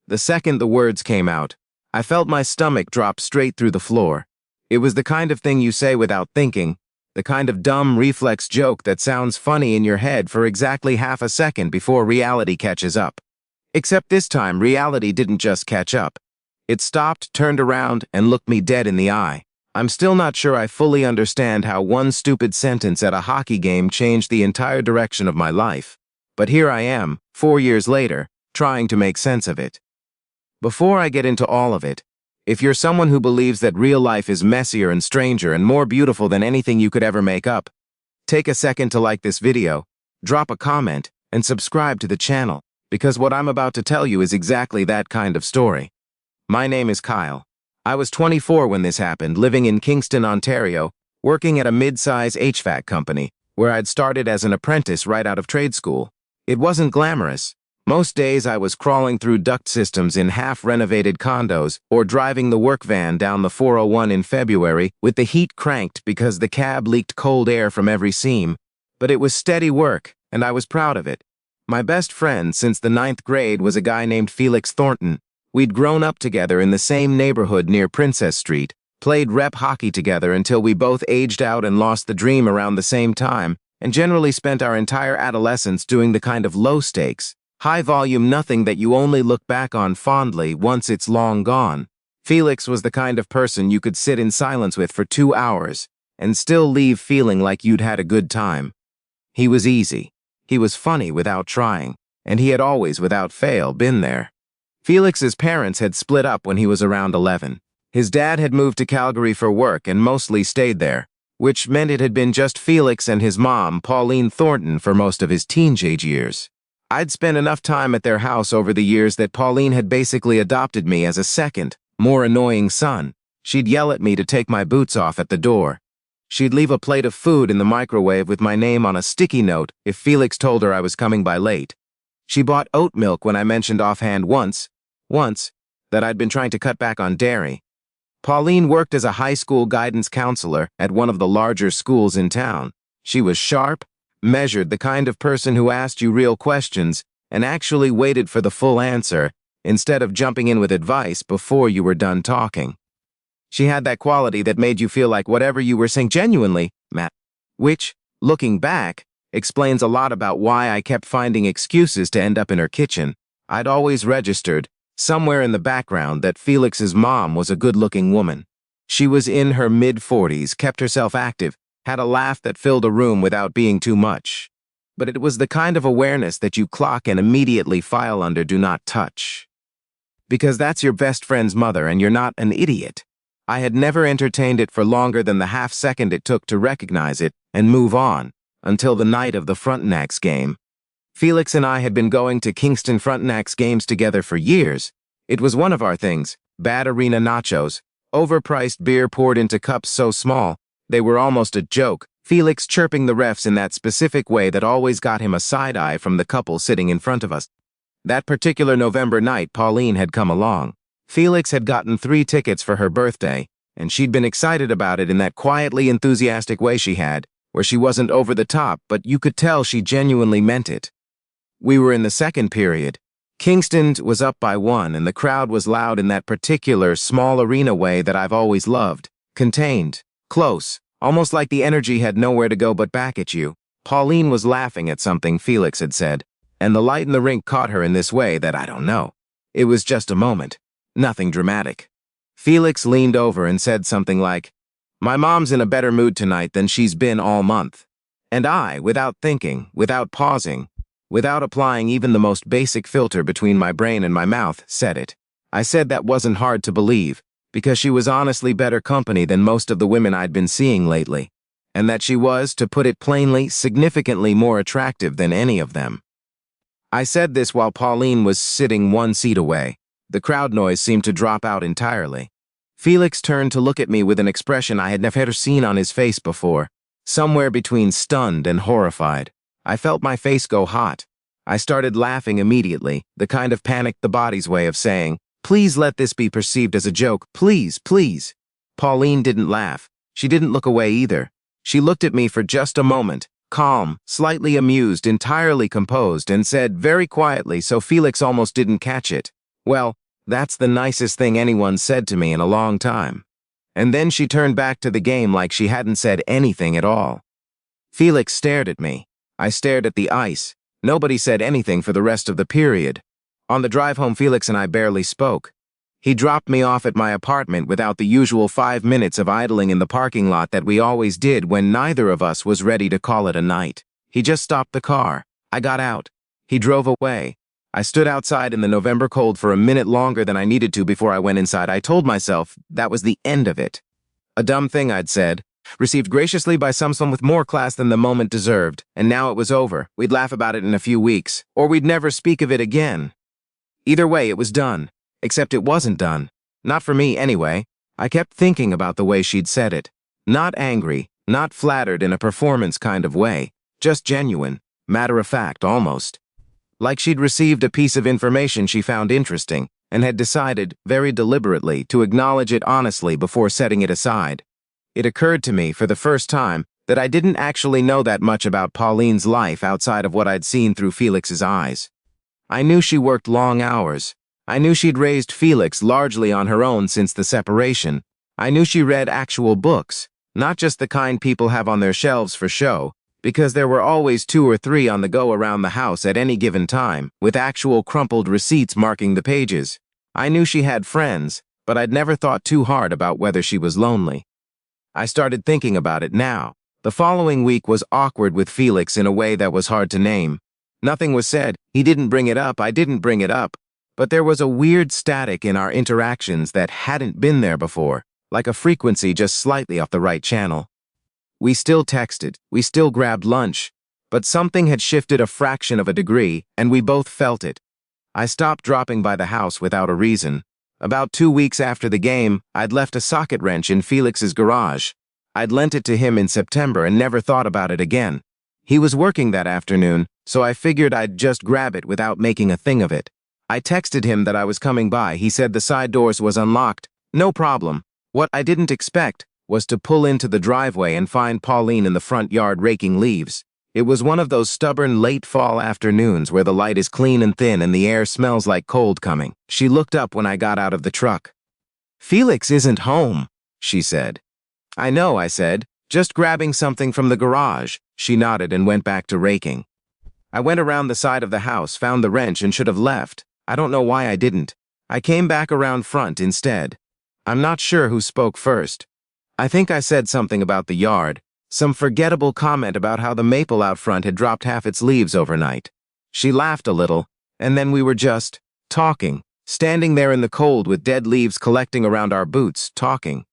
The second the words came out, I felt my stomach drop straight through the floor. It was the kind of thing you say without thinking, the kind of dumb reflex joke that sounds funny in your head for exactly half a second before reality catches up. Except this time, reality didn't just catch up. It stopped, turned around, and looked me dead in the eye. I'm still not sure I fully understand how one stupid sentence at a hockey game changed the entire direction of my life. But here I am, 4 years later, trying to make sense of it. Before I get into all of it, if you're someone who believes that real life is messier and stranger and more beautiful than anything you could ever make up, take a second to like this video, drop a comment, and subscribe to the channel, because what I'm about to tell you is exactly that kind of story. My name is Kyle. I was 24 when this happened, living in Kingston, Ontario, working at a mid-size HVAC company, where I'd started as an apprentice right out of trade school. It wasn't glamorous. Most days I was crawling through duct systems in half-renovated condos or driving the work van down the 401 in February with the heat cranked because the cab leaked cold air from every seam. But it was steady work, and I was proud of it. My best friend since the 9th grade was a guy named Felix Thornton. We'd grown up together in the same neighborhood near Princess Street, played rep hockey together until we both aged out and lost the dream around the same time, and generally spent our entire adolescence doing the kind of low-stakes, high-volume nothing that you only look back on fondly once it's long gone. Felix was the kind of person you could sit in silence with for 2 hours and still leave feeling like you'd had a good time. He was easy. He was funny without trying, and he had always, without fail, been there. Felix's parents had split up when he was around 11. His dad had moved to Calgary for work and mostly stayed there, which meant it had been just Felix and his mom, Pauline Thornton, for most of his teenage years. I'd spent enough time at their house over the years that Pauline had basically adopted me as a second, more annoying son. She'd yell at me to take my boots off at the door. She'd leave a plate of food in the microwave with my name on a sticky note if Felix told her I was coming by late. She bought oat milk when I mentioned offhand once, that I'd been trying to cut back on dairy. Pauline worked as a high school guidance counselor at one of the larger schools in town. She was sharp, measured, the kind of person who asked you real questions and actually waited for the full answer instead of jumping in with advice before you were done talking. She had that quality that made you feel like whatever you were saying genuinely mattered, which, looking back, explains a lot about why I kept finding excuses to end up in her kitchen. I'd always registered, somewhere in the background, that Felix's mom was a good-looking woman. She was in her mid-40s, kept herself active, had a laugh that filled a room without being too much. But it was the kind of awareness that you clock and immediately file under do not touch. Because that's your best friend's mother and you're not an idiot. I had never entertained it for longer than the half-second it took to recognize it and move on, until the night of the Frontenac's game. Felix and I had been going to Kingston Frontenac's games together for years. It was one of our things, bad arena nachos, overpriced beer poured into cups so small, they were almost a joke, Felix chirping the refs in that specific way that always got him a side-eye from the couple sitting in front of us. That particular November night, Pauline had come along. Felix had gotten 3 tickets for her birthday, and she'd been excited about it in that quietly enthusiastic way she had, where she wasn't over the top, but you could tell she genuinely meant it. We were in the second period. Kingston was up by 1, and the crowd was loud in that particular small arena way that I've always loved. Contained. Close. Almost like the energy had nowhere to go but back at you. Pauline was laughing at something Felix had said, and the light in the rink caught her in this way that I don't know. It was just a moment. Nothing dramatic. Felix leaned over and said something like, "My mom's in a better mood tonight than she's been all month." And I, without thinking, without pausing, without applying even the most basic filter between my brain and my mouth, said it. I said that wasn't hard to believe, because she was honestly better company than most of the women I'd been seeing lately, and that she was, to put it plainly, significantly more attractive than any of them. I said this while Pauline was sitting 1 seat away. The crowd noise seemed to drop out entirely. Felix turned to look at me with an expression I had never seen on his face before, somewhere between stunned and horrified. I felt my face go hot. I started laughing immediately, the kind of panic the body's way of saying, "Please let this be perceived as a joke, please, please." Pauline didn't laugh. She didn't look away either. She looked at me for just a moment, calm, slightly amused, entirely composed, and said very quietly, so Felix almost didn't catch it, Well, that's the nicest thing anyone said to me in a long time. And then she turned back to the game like she hadn't said anything at all. Felix stared at me. I stared at the ice. Nobody said anything for the rest of the period. On the drive home, Felix and I barely spoke. He dropped me off at my apartment without the usual 5 minutes of idling in the parking lot that we always did when neither of us was ready to call it a night. He just stopped the car. I got out. He drove away. I stood outside in the November cold for a minute longer than I needed to before I went inside. I told myself that was the end of it. A dumb thing I'd said, received graciously by someone with more class than the moment deserved, and now it was over. We'd laugh about it in a few weeks, or we'd never speak of it again. Either way, it was done. Except it wasn't done. Not for me, anyway. I kept thinking about the way she'd said it. Not angry, not flattered in a performance kind of way, just genuine, matter-of-fact almost. Like she'd received a piece of information she found interesting and had decided, very deliberately, to acknowledge it honestly before setting it aside. It occurred to me, for the first time, that I didn't actually know that much about Pauline's life outside of what I'd seen through Felix's eyes. I knew she worked long hours. I knew she'd raised Felix largely on her own since the separation. I knew she read actual books, not just the kind people have on their shelves for show, because there were always 2 or 3 on the go around the house at any given time, with actual crumpled receipts marking the pages. I knew she had friends, but I'd never thought too hard about whether she was lonely. I started thinking about it now. The following week was awkward with Felix in a way that was hard to name. Nothing was said. He didn't bring it up. I didn't bring it up. But there was a weird static in our interactions that hadn't been there before, like a frequency just slightly off the right channel. We still texted, we still grabbed lunch, but something had shifted a fraction of a degree, and we both felt it. I stopped dropping by the house without a reason. About 2 weeks after the game, I'd left a socket wrench in Felix's garage. I'd lent it to him in September and never thought about it again. He was working that afternoon, so I figured I'd just grab it without making a thing of it. I texted him that I was coming by. He said the side doors was unlocked. No problem. What I didn't expect was to pull into the driveway and find Pauline in the front yard raking leaves. It was one of those stubborn late fall afternoons where the light is clean and thin and the air smells like cold coming. She looked up when I got out of the truck. "Felix isn't home," she said. "I know," I said. "Just grabbing something from the garage." She nodded and went back to raking. I went around the side of the house, found the wrench, and should have left. I don't know why I didn't. I came back around front instead. I'm not sure who spoke first. I think I said something about the yard, some forgettable comment about how the maple out front had dropped half its leaves overnight. She laughed a little, and then we were just talking, standing there in the cold with dead leaves collecting around our boots, talking.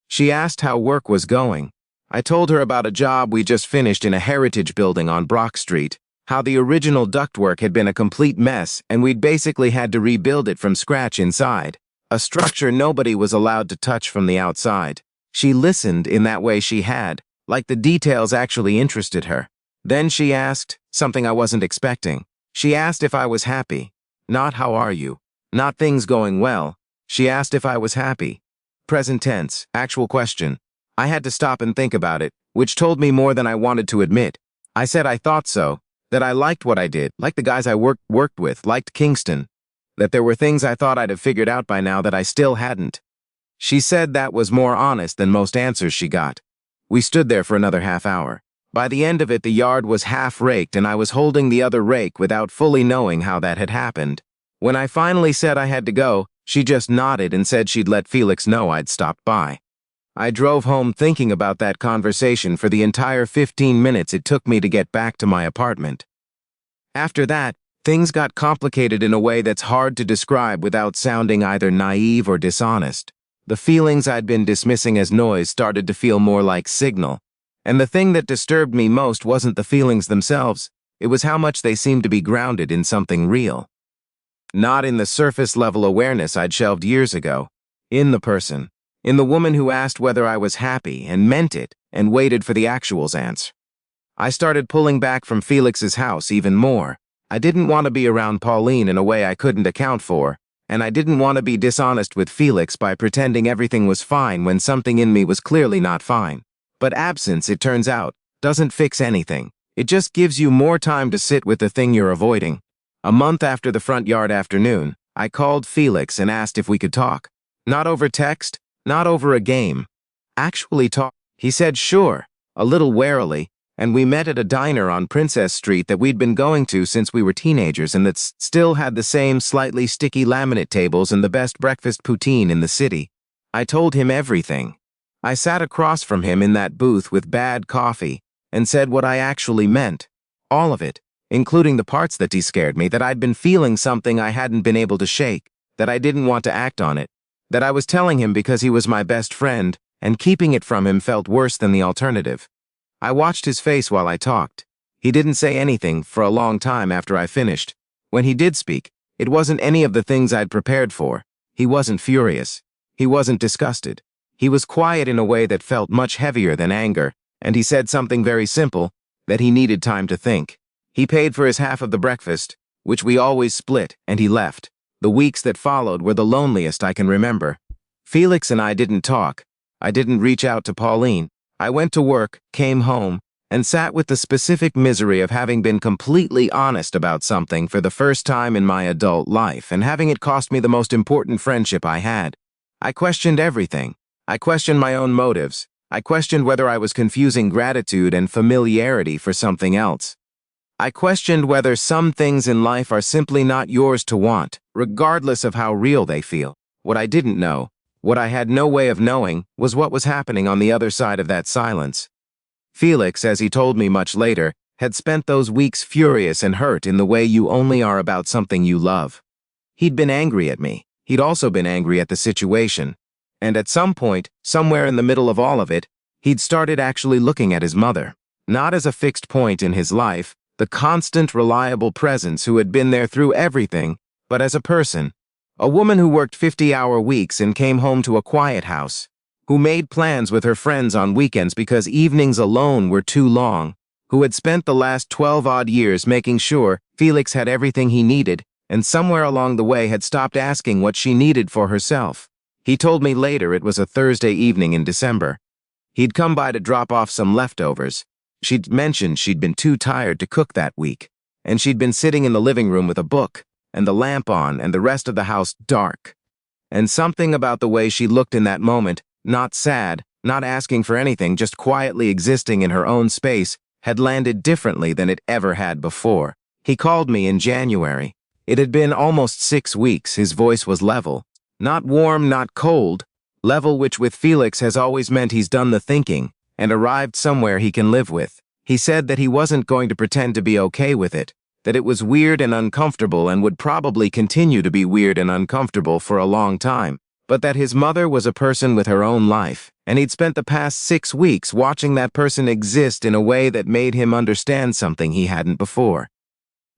She asked how work was going. I told her about a job we just finished in a heritage building on Brock Street, how the original ductwork had been a complete mess and we'd basically had to rebuild it from scratch inside, a structure nobody was allowed to touch from the outside. She listened in that way she had, like the details actually interested her. Then she asked, something I wasn't expecting. She asked if I was happy. Not how are you? Not things going well. She asked if I was happy. Present tense, actual question. I had to stop and think about it, which told me more than I wanted to admit. I said I thought so, that I liked what I did, liked the guys I worked with, liked Kingston, that there were things I thought I'd have figured out by now that I still hadn't. She said that was more honest than most answers she got. We stood there for another half hour. By the end of it, the yard was half raked and I was holding the other rake without fully knowing how that had happened. When I finally said I had to go, she just nodded and said she'd let Felix know I'd stopped by. I drove home thinking about that conversation for the entire 15 minutes it took me to get back to my apartment. After that, things got complicated in a way that's hard to describe without sounding either naive or dishonest. The feelings I'd been dismissing as noise started to feel more like signal. And the thing that disturbed me most wasn't the feelings themselves, it was how much they seemed to be grounded in something real. Not in the surface-level awareness I'd shelved years ago. In the person. In the woman who asked whether I was happy and meant it and waited for the actual's answer. I started pulling back from Felix's house even more. I didn't want to be around Pauline in a way I couldn't account for, and I didn't want to be dishonest with Felix by pretending everything was fine when something in me was clearly not fine. But absence, it turns out, doesn't fix anything. It just gives you more time to sit with the thing you're avoiding. A month after the front yard afternoon, I called Felix and asked if we could talk. Not over text, not over a game. Actually talk. He said sure, a little warily, and we met at a diner on Princess Street that we'd been going to since we were teenagers and that still had the same slightly sticky laminate tables and the best breakfast poutine in the city. I told him everything. I sat across from him in that booth with bad coffee and said what I actually meant. All of it, including the parts that scared me, that I'd been feeling something I hadn't been able to shake, that I didn't want to act on it, that I was telling him because he was my best friend, and keeping it from him felt worse than the alternative. I watched his face while I talked. He didn't say anything for a long time after I finished. When he did speak, it wasn't any of the things I'd prepared for. He wasn't furious. He wasn't disgusted. He was quiet in a way that felt much heavier than anger, and he said something very simple, that he needed time to think. He paid for his half of the breakfast, which we always split, and he left. The weeks that followed were the loneliest I can remember. Felix and I didn't talk. I didn't reach out to Pauline. I went to work, came home, and sat with the specific misery of having been completely honest about something for the first time in my adult life and having it cost me the most important friendship I had. I questioned everything. I questioned my own motives. I questioned whether I was confusing gratitude and familiarity for something else. I questioned whether some things in life are simply not yours to want, regardless of how real they feel. What I didn't know, what I had no way of knowing, was what was happening on the other side of that silence. Felix, as he told me much later, had spent those weeks furious and hurt in the way you only are about something you love. He'd been angry at me. He'd also been angry at the situation. And at some point, somewhere in the middle of all of it, he'd started actually looking at his mother. Not as a fixed point in his life, the constant, reliable presence who had been there through everything, but as a person. A woman who worked 50-hour weeks and came home to a quiet house, who made plans with her friends on weekends because evenings alone were too long, who had spent the last 12-odd years making sure Felix had everything he needed, and somewhere along the way had stopped asking what she needed for herself. He told me later it was a Thursday evening in December. He'd come by to drop off some leftovers. She'd mentioned she'd been too tired to cook that week, and she'd been sitting in the living room with a book, and the lamp on, and the rest of the house dark. And something about the way she looked in that moment, not sad, not asking for anything, just quietly existing in her own space, had landed differently than it ever had before. He called me in January. It had been almost 6 weeks. His voice was level. Not warm, not cold. Level, which with Felix has always meant he's done the thinking and arrived somewhere he can live with. He said that he wasn't going to pretend to be okay with it, that it was weird and uncomfortable and would probably continue to be weird and uncomfortable for a long time, but that his mother was a person with her own life, and he'd spent the past 6 weeks watching that person exist in a way that made him understand something he hadn't before.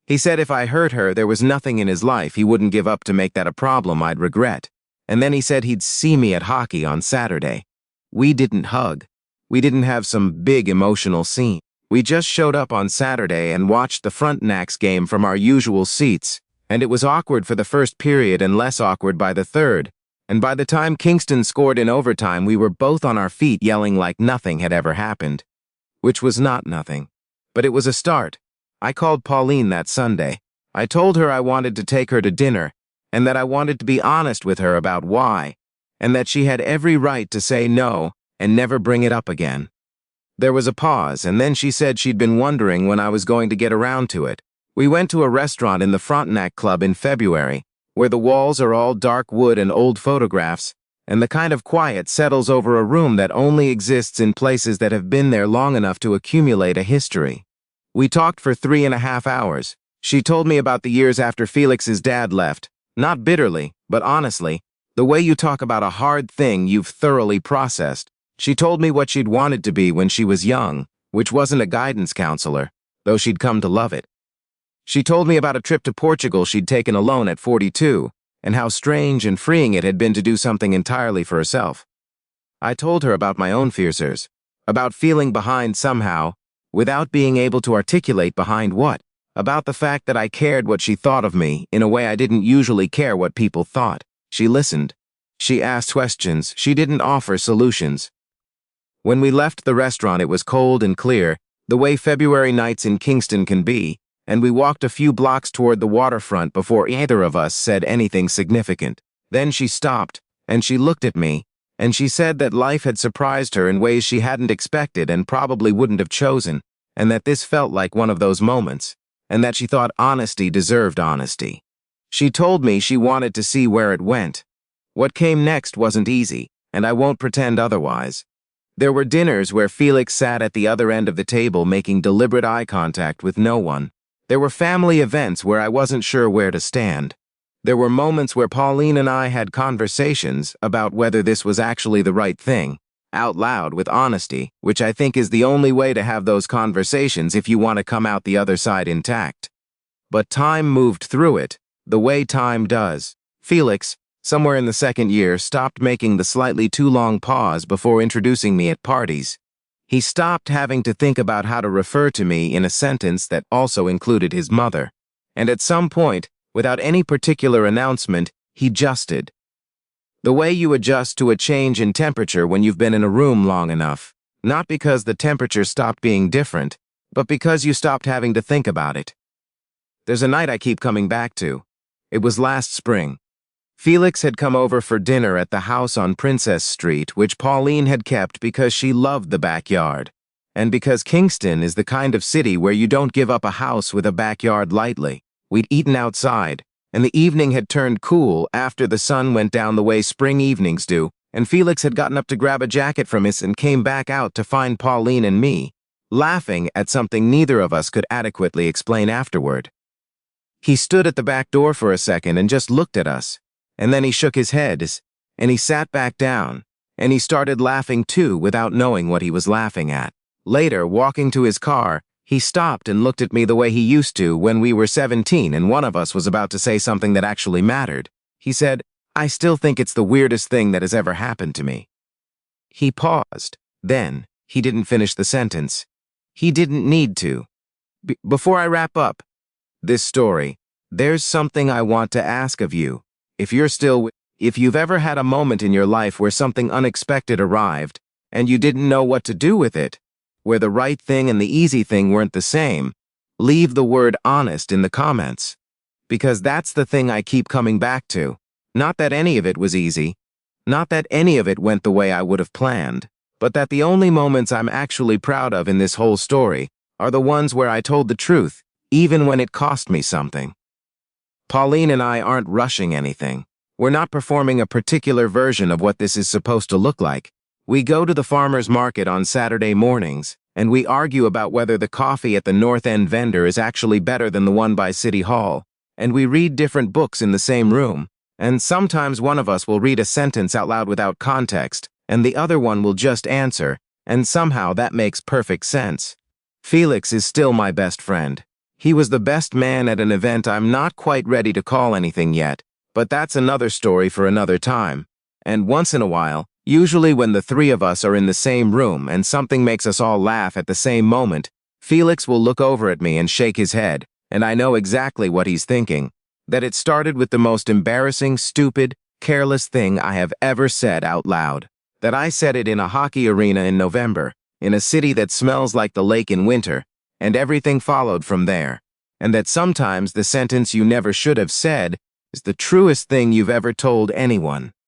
He said if I hurt her, there was nothing in his life he wouldn't give up to make that a problem I'd regret. And then he said he'd see me at hockey on Saturday. We didn't hug. We didn't have some big emotional scene. We just showed up on Saturday and watched the Frontenac's game from our usual seats, and it was awkward for the first period and less awkward by the third. And by the time Kingston scored in overtime, we were both on our feet yelling like nothing had ever happened. Which was not nothing. But it was a start. I called Pauline that Sunday. I told her I wanted to take her to dinner, and that I wanted to be honest with her about why, and that she had every right to say no and never bring it up again. There was a pause, and then she said she'd been wondering when I was going to get around to it. We went to a restaurant in the Frontenac Club in February, where the walls are all dark wood and old photographs, and the kind of quiet settles over a room that only exists in places that have been there long enough to accumulate a history. We talked for 3.5 hours. She told me about the years after Felix's dad left, not bitterly, but honestly, the way you talk about a hard thing you've thoroughly processed. She told me what she'd wanted to be when she was young, which wasn't a guidance counselor, though she'd come to love it. She told me about a trip to Portugal she'd taken alone at 42, and how strange and freeing it had been to do something entirely for herself. I told her about my own fears, about feeling behind somehow, without being able to articulate behind what, about the fact that I cared what she thought of me in a way I didn't usually care what people thought. She listened. She asked questions. She didn't offer solutions. When we left the restaurant, it was cold and clear, the way February nights in Kingston can be, and we walked a few blocks toward the waterfront before either of us said anything significant. Then she stopped, and she looked at me, and she said that life had surprised her in ways she hadn't expected and probably wouldn't have chosen, and that this felt like one of those moments, and that she thought honesty deserved honesty. She told me she wanted to see where it went. What came next wasn't easy, and I won't pretend otherwise. There were dinners where Felix sat at the other end of the table making deliberate eye contact with no one. There were family events where I wasn't sure where to stand. There were moments where Pauline and I had conversations about whether this was actually the right thing, out loud with honesty, which I think is the only way to have those conversations if you want to come out the other side intact. But time moved through it, the way time does. Felix, somewhere in the second year, stopped making the slightly too long pause before introducing me at parties. He stopped having to think about how to refer to me in a sentence that also included his mother. And at some point, without any particular announcement, he adjusted. The way you adjust to a change in temperature when you've been in a room long enough, not because the temperature stopped being different, but because you stopped having to think about it. There's a night I keep coming back to. It was last spring. Felix had come over for dinner at the house on Princess Street, which Pauline had kept because she loved the backyard, and because Kingston is the kind of city where you don't give up a house with a backyard lightly. We'd eaten outside, and the evening had turned cool after the sun went down the way spring evenings do, and Felix had gotten up to grab a jacket from us and came back out to find Pauline and me, laughing at something neither of us could adequately explain afterward. He stood at the back door for a second and just looked at us, and then he shook his head, and he sat back down, and he started laughing too without knowing what he was laughing at. Later, walking to his car, he stopped and looked at me the way he used to when we were 17 and one of us was about to say something that actually mattered. He said, "I still think it's the weirdest thing that has ever happened to me." He paused. Then, he didn't finish the sentence. He didn't need to. Before I wrap up this story, there's something I want to ask of you. If you've ever had a moment in your life where something unexpected arrived and you didn't know what to do with it, where the right thing and the easy thing weren't the same, leave the word honest in the comments. Because that's the thing I keep coming back to. Not that any of it was easy, not that any of it went the way I would have planned, but that the only moments I'm actually proud of in this whole story are the ones where I told the truth, even when it cost me something. Pauline and I aren't rushing anything. We're not performing a particular version of what this is supposed to look like. We go to the farmer's market on Saturday mornings, and we argue about whether the coffee at the North End vendor is actually better than the one by City Hall, and we read different books in the same room, and sometimes one of us will read a sentence out loud without context, and the other one will just answer, and somehow that makes perfect sense. Felix is still my best friend. He was the best man at an event I'm not quite ready to call anything yet, but that's another story for another time. And once in a while, usually when the three of us are in the same room and something makes us all laugh at the same moment, Felix will look over at me and shake his head, and I know exactly what he's thinking, that it started with the most embarrassing, stupid, careless thing I have ever said out loud. That I said it in a hockey arena in November, in a city that smells like the lake in winter, and everything followed from there. And that sometimes the sentence you never should have said is the truest thing you've ever told anyone.